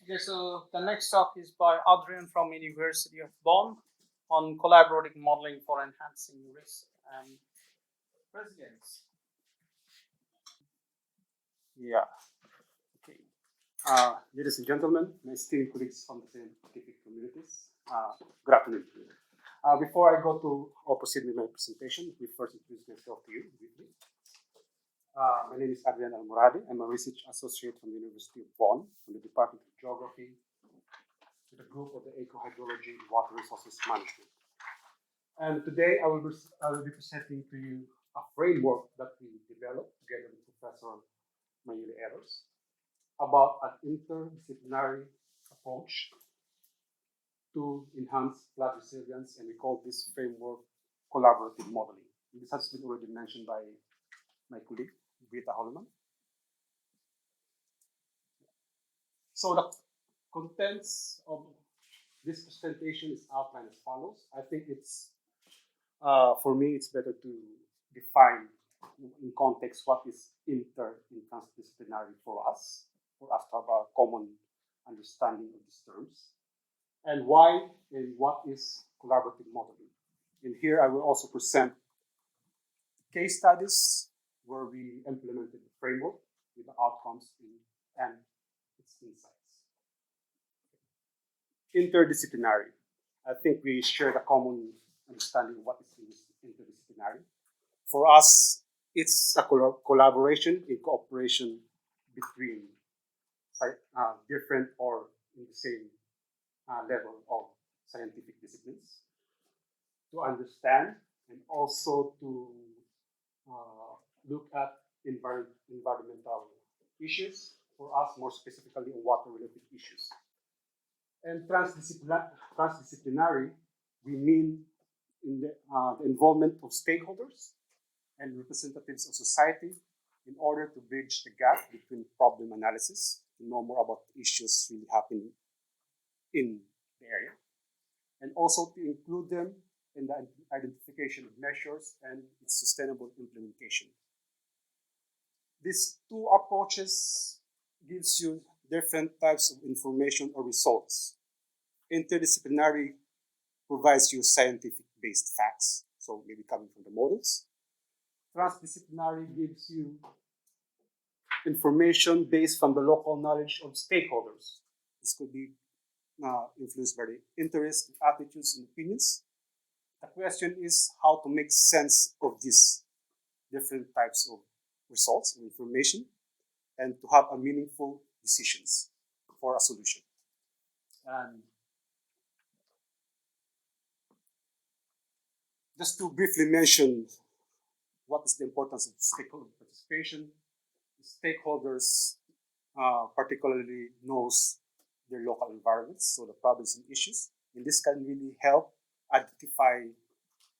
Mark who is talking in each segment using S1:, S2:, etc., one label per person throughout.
S1: Okay, so the next talk is by Adrian from University of Bonn on collaborative modeling for enhancing risk and resilience.
S2: Yeah. Okay. Ladies and gentlemen, my esteemed colleagues from the scientific communities, good afternoon. Before I go to or proceed with my presentation, we first introduce myself to you briefly. My name is Adrian Almoradie. I'm a research associate from the University of Bonn from the Department of Geography with a group of the Eco-Hydrology and Water Resources Management. And today I will be presenting to you a framework that we developed together with Professor Mayuri Eros about an interdisciplinary approach to enhance flood resilience, and we call this framework collaborative modeling. This has been already mentioned by my colleague, Britta Holloman. So the contents of this presentation is outlined as follows. I think it's, for me, it's better to define in context what is interdisciplinary for us to have a common understanding of these terms, and why and what is collaborative modeling. And here I will also present case studies where we implemented the framework with the outcomes and its insights. Interdisciplinary. I think we share the common understanding of what is interdisciplinary. For us, it's a collaboration in cooperation between different or in the same level of scientific disciplines to understand and also to look at environmental issues, for us more specifically on water-related issues. And transdisciplinary, we mean in the involvement of stakeholders and representatives of society in order to bridge the gap between problem analysis to know more about issues really happening in the area, and also to include them in the identification of measures and its sustainable implementation. These two approaches gives you different types of information or results. Interdisciplinary provides you scientific-based facts, so maybe coming from the models. Transdisciplinary gives you information based from the local knowledge of stakeholders. This could be influenced by the interests, attitudes, and opinions. The question is how to make sense of these different types of results and information and to have a meaningful decisions for a solution. And just to briefly mention what is the importance of stakeholder participation, stakeholders particularly knows their local environments, so the problems and issues, and this can really help identify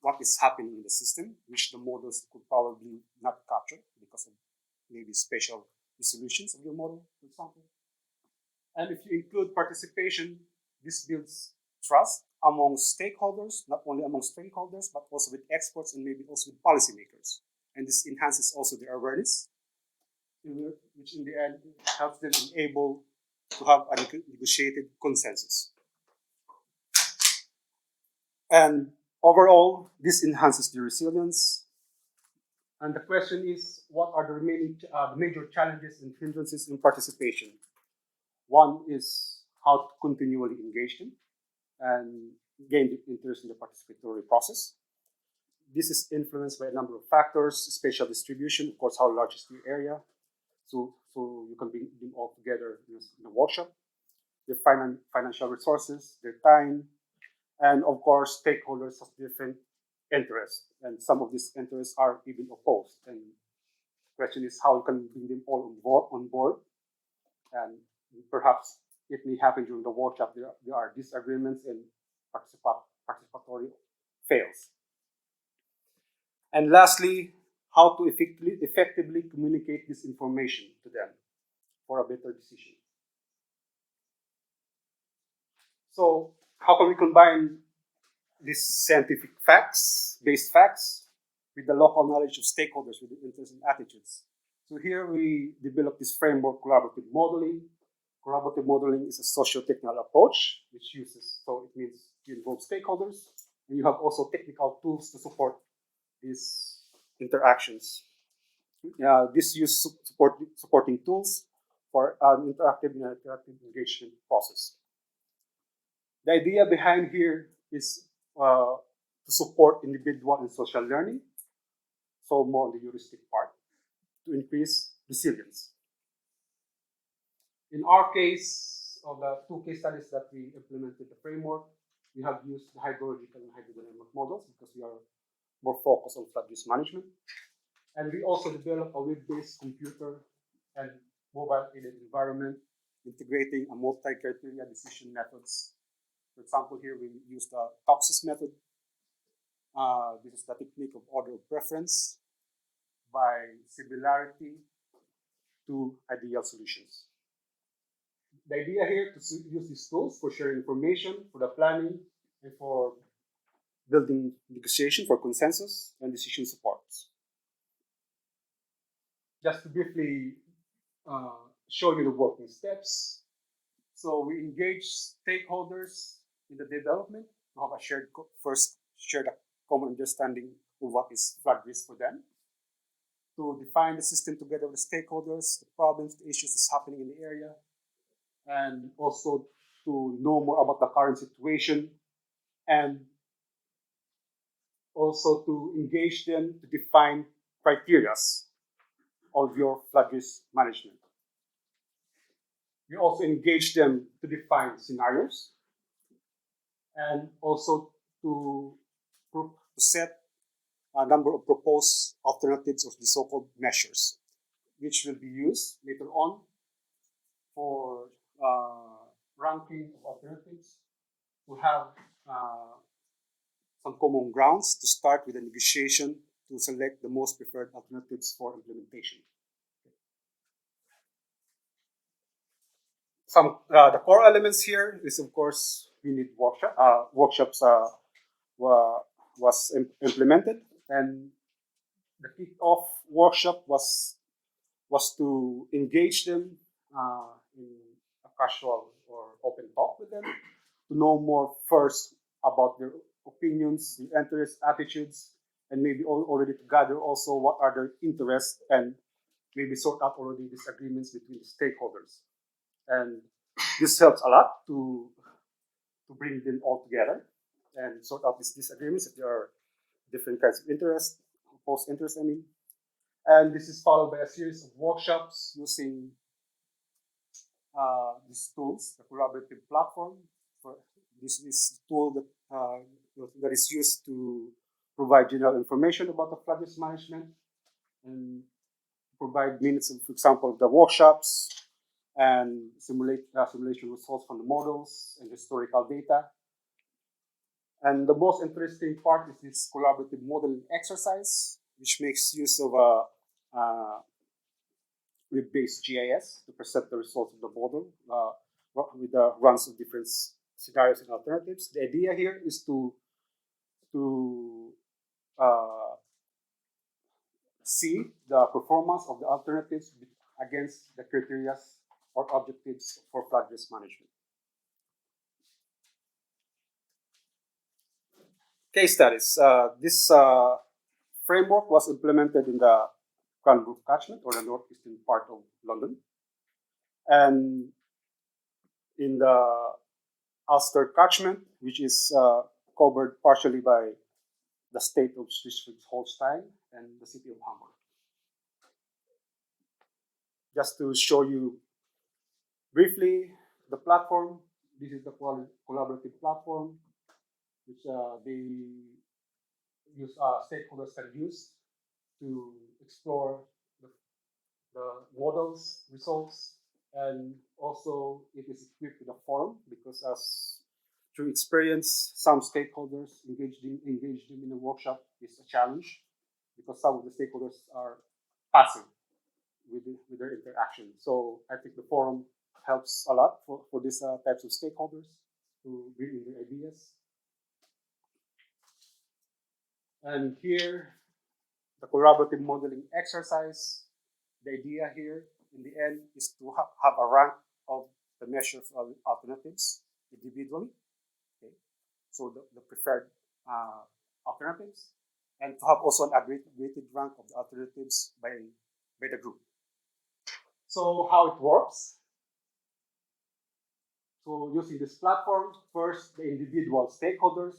S2: what is happening in the system, which the models could probably not capture because of maybe spatial resolutions of your model, for example. And if you include participation, this builds trust among stakeholders, not only among stakeholders, but also with experts and maybe also with policymakers. And this enhances also their awareness, which in the end helps them be able to have a negotiated consensus. And overall, this enhances the resilience. And the question is, what are the remaining major challenges and hindrances in participation? One is how to continually engage them and gain the interest in the participatory process. This is influenced by a number of factors: spatial distribution, of course, how large is the area, so you can bring them all together in a workshop, their financial resources, their time, and of course, stakeholders have different interests, and some of these interests are even opposed. And the question is how you can bring them all on board. And perhaps it may happen during the workshop, there are disagreements and participatory fails. And lastly, how to effectively communicate this information to them for a better decision. So how can we combine these scientific based facts, with the local knowledge of stakeholders, with the interests and attitudes? So here we develop this framework, collaborative modeling, Collaborative modeling is a socio-technical approach, which uses, so it means you involve stakeholders, and you have also technical tools to support these interactions. This use supporting tools for an interactive engagement process. The idea behind here is to support individual and social learning, so more on the heuristic part, to increase resilience. In our case, of the 2 case studies that we implemented the framework, we have used the hydrological and hydrodynamic models because we are more focused on flood risk management. And we also developed a web-based computer and mobile-aided environment, integrating a multi-criteria decision methods. For example, here we use the TOPSIS method. This is the technique of order of preference by similarity to ideal solutions. The idea here to use these tools for sharing information, for the planning, and for building negotiation for consensus and decision supports. Just to briefly show you the working steps. So we engage stakeholders in the development to have a shared common understanding of what is flood risk for them. To define the system together with the stakeholders, the problems, the issues that's happening in the area, and also to know more about the current situation, and also to engage them to define criteria of your flood risk management. We also engage them to define scenarios and also to set a number of proposed alternatives of the so-called measures, which will be used later on for ranking of alternatives, to have some common grounds to start with a negotiation to select the most preferred alternatives for implementation. The core elements here is, of course, we need workshops was implemented, and the kick-off workshop was to engage them in a casual or open talk with them, to know more first about their opinions, their interests, attitudes, and maybe already to gather also what are their interests, and maybe sort out already disagreements between the stakeholders. And this helps a lot to bring them all together and sort out these disagreements if there are different kinds of interest, opposed interests, I mean. And this is followed by a series of workshops using these tools, the collaborative platform. This is a tool that is used to provide general information about the flood risk management and provide minutes of, for example, the workshops and simulation results from the models and historical data. And the most interesting part is this collaborative modeling exercise, which makes use of a web-based GIS to present the results of the model with the runs of different scenarios and alternatives. The idea here is to see the performance of the alternatives against the criteria or objectives for flood risk management. Case studies. This framework was implemented in the Cranbrook catchment, or the northeastern part of London, and in the Ulster catchment, which is covered partially by the state of Schleswig-Holstein and the city of Hamburg. Just to show you briefly the platform, this is the collaborative platform, which stakeholders can use to explore the models, results, and also it is equipped with a forum, because as through experience, some stakeholders engaged them in a workshop is a challenge, because some of the stakeholders are passive with their interaction. So I think the forum helps a lot for these types of stakeholders to bring in their ideas. And here, the collaborative modeling exercise. The idea here, in the end, is to have a rank of the measure of alternatives individually, okay? So the preferred alternatives, and to have also an aggregated rank of the alternatives by the group. So how it works? So using this platform, first the individual stakeholders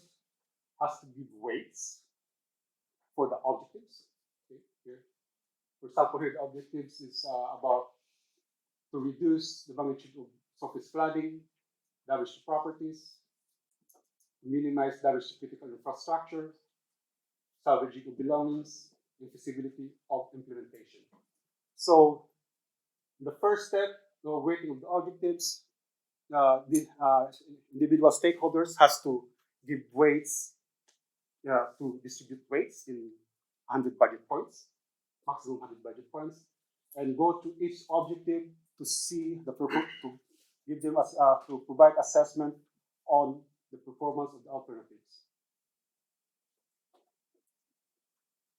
S2: has to give weights for the objectives. Okay, here. For example, here the objectives is about to reduce the magnitude of surface flooding, damage to properties, minimize damage to critical infrastructure, salvaging of belongings, and feasibility of implementation. So the first step, the weighting of the objectives, the individual stakeholders has to give weights to distribute weights in 100 budget points, maximum 100 budget points, and go to each objective to see to give them to provide assessment on the performance of the alternatives.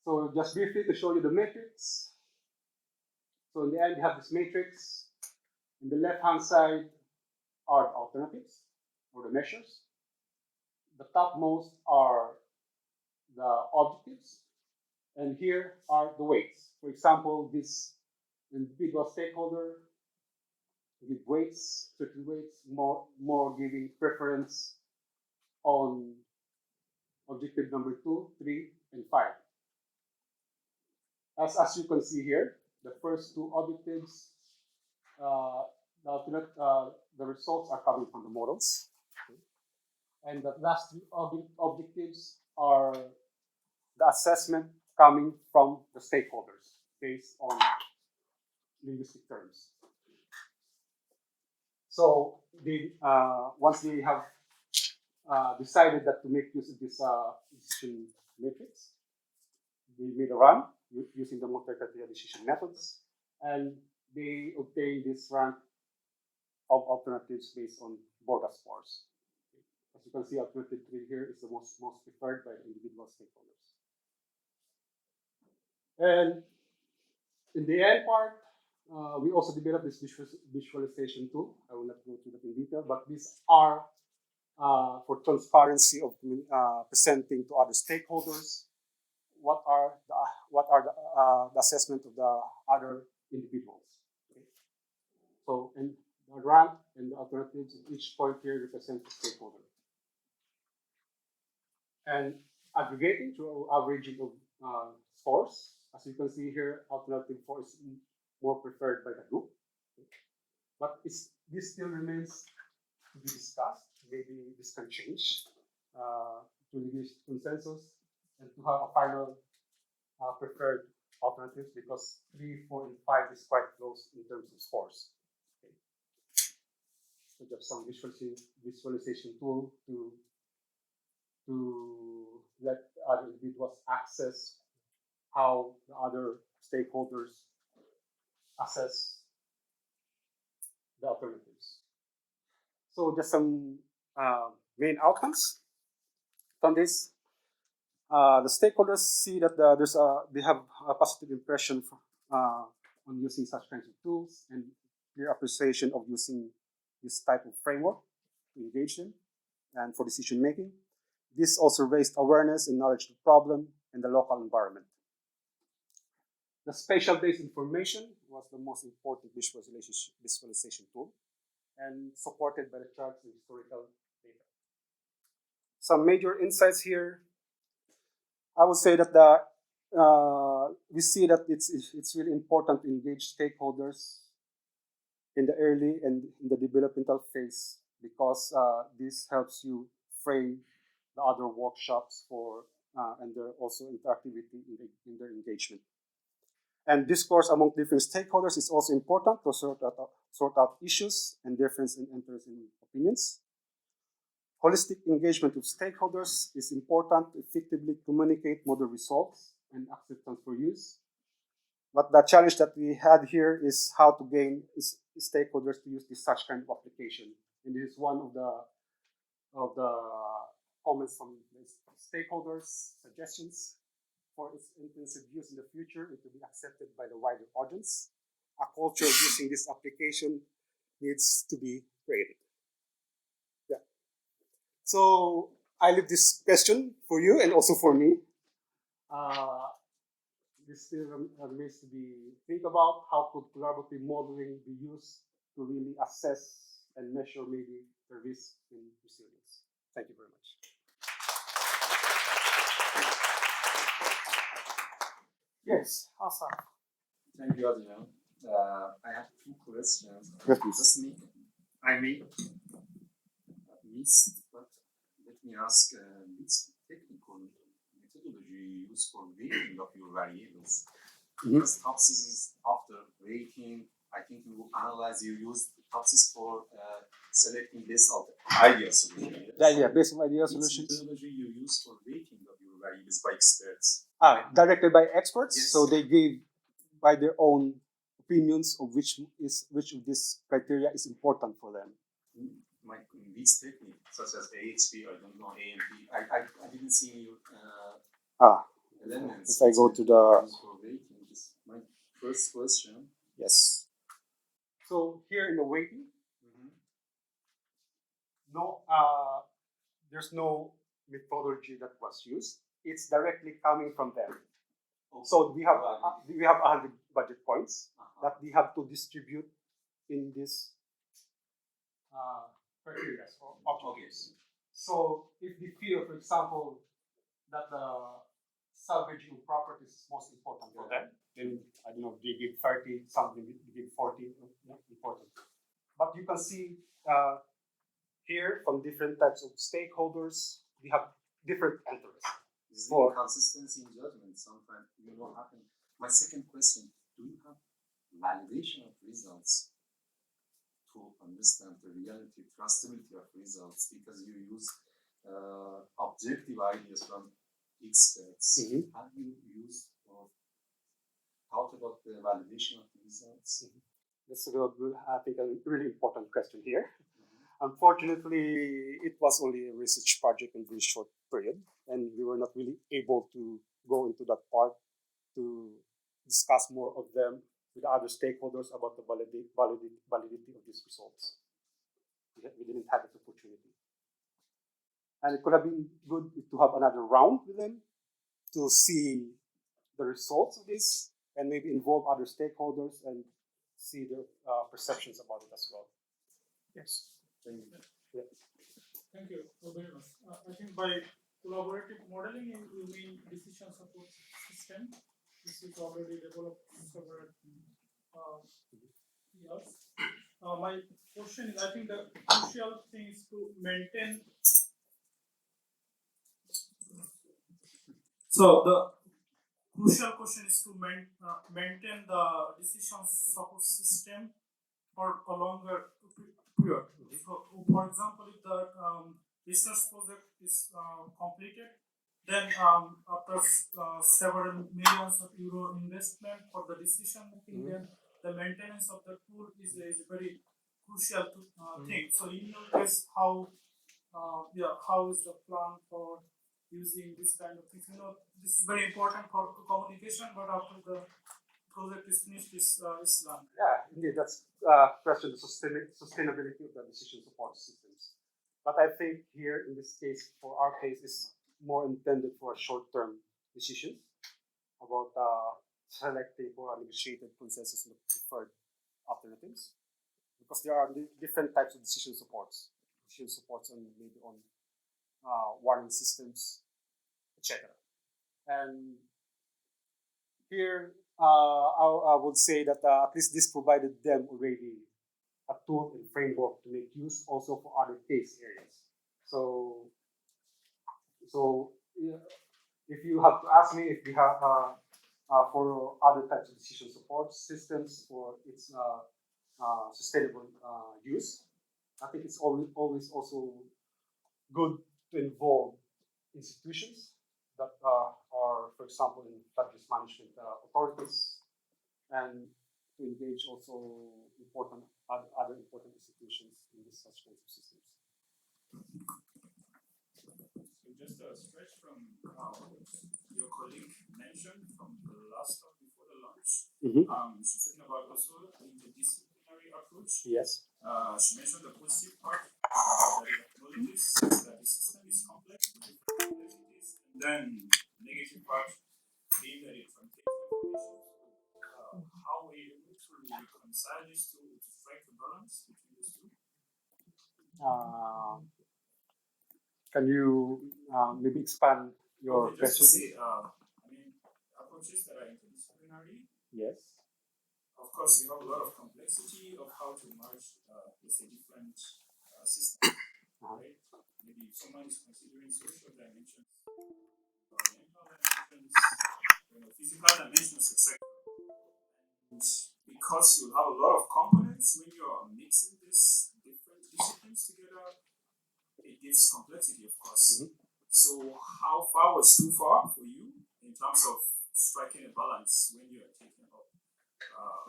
S2: So just briefly to show you the matrix. So in the end, you have this matrix. In the left-hand side are the alternatives or the measures. The topmost are the objectives, and here are the weights. For example, this individual stakeholder give weights, certain weights, more giving preference on objective number 2, 3, and 5. As you can see here, the first two objectives, the results are coming from the models. Okay. And the last three objectives are the assessment coming from the stakeholders based on linguistic terms. So they, once they have decided that to make use of this decision matrix, they made a run using the multi-criteria decision methods, and they obtain this rank of alternatives based on Borda scores. As you can see, alternative 3 here is the most preferred by the individual stakeholders. And in the end part, we also developed this visualization tool. I will not go through that in detail, but these are for transparency of presenting to other stakeholders what are the assessment of the other individuals. Okay. So, and the rank and the alternatives at each point here represent the stakeholder. And aggregating through averaging of scores, as you can see here, alternative 4 is more preferred by the group. Okay. But this still remains to be discussed. Maybe this can change to reach consensus and to have a final preferred alternatives, because 3, 4, and 5 is quite close in terms of scores. Okay. So just some visualization tool to let other individuals access how the other stakeholders assess the alternatives. So just some main outcomes from this. The stakeholders see that they have a positive impression on using such kinds of tools, and clear appreciation of using this type of framework to engage them and for decision making. This also raised awareness and knowledge of the problem and the local environment. The spatial-based information was the most important visualization tool, and supported by the charts and historical data. Some major insights here. I would say that we see that it's really important to engage stakeholders in the early and in the developmental phase, because this helps you frame the other workshops for and also interactivity in their engagement. And discourse among different stakeholders is also important to sort out issues and difference in interests and opinions. Holistic engagement with stakeholders is important to effectively communicate model results and acceptance for use. But the challenge that we had here is how to gain stakeholders to use such kind of application. And this is one of the comments from the stakeholders, suggestions. For its intensive use in the future, it will be accepted by the wider audience. A culture of using this application needs to be created. Yeah. So I leave this question for you and also for me. This still remains to be think about how could collaborative modeling be used to really assess and measure maybe the risk in resilience. Thank you very much.
S1: Yes, Hassan.
S3: Thank you, Adrian. I have two questions.
S2: Yes, please.
S3: I may missed, but let me ask which technical methodology you use for weighting of your variables. Because TOPSIS is after weighting, I think you use TOPSIS for selecting this of ideal solution.
S2: Yeah, based on ideal
S3: Which
S2: solutions.
S3: methodology you use for weighting of your variables by experts?
S2: Directed by experts,
S3: Yes.
S2: so they gave by their own opinions of which of this criteria is important for them.
S3: In this technique, such as AHP, I don't know, AMP, I didn't see your elements.
S2: If I go to the
S3: for weighting, this is my first question.
S2: yes. So here in the weighting, no, there's no methodology that was used. It's directly coming from them. Okay. So we have 100 budget points that we have to distribute in this criteria or objectives. So if we feel, for example, that the salvaging properties is most important for them, then I don't know, they give 30, something they give 40, important. But you can see here from different types of stakeholders, we have different interests.
S3: This is inconsistency in judgment. Sometimes you know what happens. My second question: do you have validation of results to understand the reality, trustability of results? Because you use objective ideas from experts. Have you used or thought about the validation of the results?
S2: That's I think a really important question here. Unfortunately, it was only a research project in a very short period, and we were not really able to go into that part to discuss more of them with other stakeholders about the validity of these results. We didn't have that opportunity. And it could have been good to have another round with them to see the results of this and maybe involve other stakeholders and see their perceptions about it as well.
S1: Yes.
S3: Thank you.
S2: Yeah.
S4: Thank you very much. I think by collaborative modeling, you mean decision support system. This is already developed several years. My question is, I think the crucial thing is to maintain. So the crucial question is to maintain the decision support system for a longer period. So, for example, if the research project is completed, then after several millions of euro investment for the decision making, then the maintenance of the tool is a very crucial thing. So, in your case, how is the plan for using this kind of things? This is very important for communication, but after the project is finished, is done.
S2: Yeah, indeed, that's question of sustainability of the decision support systems. But I think here in this case, for our case, is more intended for short-term decisions about selecting for a negotiated consensus and preferred alternatives, because there are different types of decision supports on maybe on warning systems, etc. And here I would say that at least this provided them already a tool and framework to make use also for other case areas. So if you have to ask me if we have for other types of decision support systems for its sustainable use, I think it's always also good to involve institutions that are, for example, in flood risk management authorities, and to engage also other important institutions in this such kinds of systems.
S5: So just a stretch from what your colleague mentioned from the last talk before the launch, she's talking about also interdisciplinary approach.
S2: Yes.
S5: she mentioned the positive part that it acknowledges that the system is complex with different complexities, and then the negative part being that it contains information. How were you able to reconcile these two to strike the balance between these two?
S2: Can you maybe expand your
S5: Okay, just to
S2: question?
S5: say, I mean, approaches that are interdisciplinary.
S2: Yes.
S5: Of course, you have a lot of complexity of how to merge, let's say, different systems, right? Maybe if someone is considering social dimensions, environmental dimensions, physical dimensions, etc. And because you have a lot of components when you are mixing these different disciplines together, it gives complexity, of course. So, how far was too far for you in terms of striking a balance when you are taking up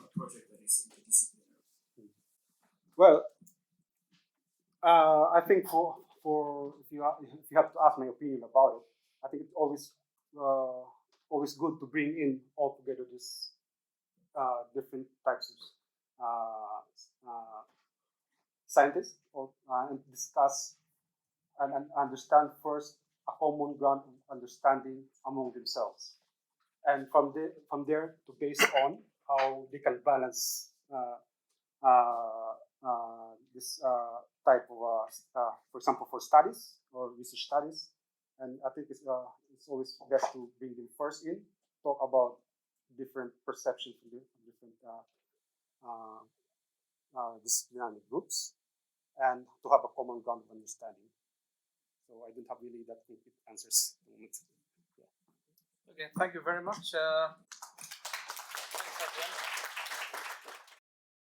S5: a project that is interdisciplinary?
S2: Well, I think for if you have to ask my opinion about it, I think it's always good to bring in all together these different types of scientists and discuss and understand first a common ground of understanding among themselves, and from there to base on how they can balance this type of, for example, for studies or research studies. And I think it's always best to bring them first in, talk about different perceptions from different disciplinary groups, and to have a common ground of understanding. So I don't have really that complete answers.
S1: Okay, thank you very much.